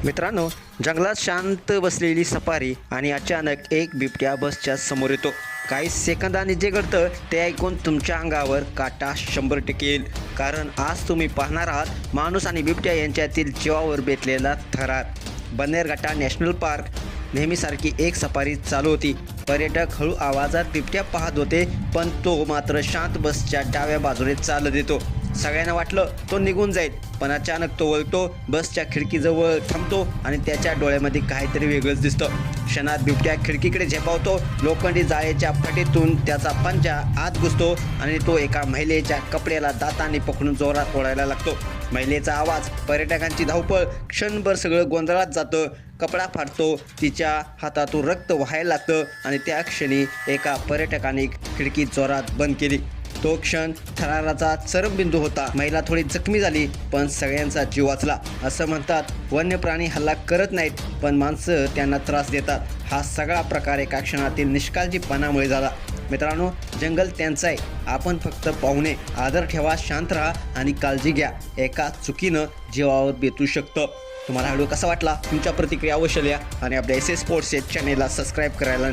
मित्रांनो, जंगलात शांत बसलेली सफारी आणि अचानक एक बिबट्या बसच्या समोर येतो. काही सेकंदांनी जे घडतं ते ऐकून तुमच्या अंगावर काटा 100% येईल. कारण आज तुम्ही पाहणार आहात माणूस आणि बिबट्या यांच्यातील जीवावर बेतलेला थरार. बन्नेरघट्टा नॅशनल पार्क नेहमीसारखी एक सफारी चालू होती. पर्यटक हळू आवाजात बिबट्या पाहत होते, पण तो मात्र शांत बसच्या डाव्या बाजूने चालत येतो. सगळ्यांना वाटलं तो निघून जाईल, पण अचानक तो वळतो, बसच्या खिडकीजवळ थांबतो आणि त्याच्या डोळ्यामध्ये काहीतरी वेगळंच दिसतं. क्षणात बिबट्या खिडकीकडे झेपावतो. लोखंडी जाळीच्या फटीतून त्याचा पंजा आत घुसतो आणि तो एका महिलेच्या कपड्याला दातांनी पकडून जोरात ओढायला लागतो. महिलेचा आवाज, पर्यटकांची धावपळ, क्षणभर सगळं गोंधळात जातं. कपडा फाटतो, तिच्या हातातून रक्त वाहायला लागतं आणि त्या क्षणी एका पर्यटकाने खिडकी जोरात बंद केली. तो क्षण थराराचा चरमबिंदू होता. महिला थोडी जखमी झाली, पण सगळ्यांचा जीव वाचला. असं म्हणतात, वन्य प्राणी हल्ला करत नाहीत, पण माणसं त्यांना त्रास देतात. हा सगळा प्रकार एका क्षणातील निष्काळजीपणामुळे झाला. मित्रांनो, जंगल त्यांचं आहे, आपण फक्त पाहुणे. आदर ठेवा, शांत राहा आणि काळजी घ्या. एका चुकीनं जीवावर बेतू शकतं. तुम्हाला व्हिडिओ कसा वाटला? तुमच्या प्रतिक्रिया अवश्य लिहा आणि आपल्या SS स्पोर्ट्स या चॅनेलला सबस्क्राईब करायला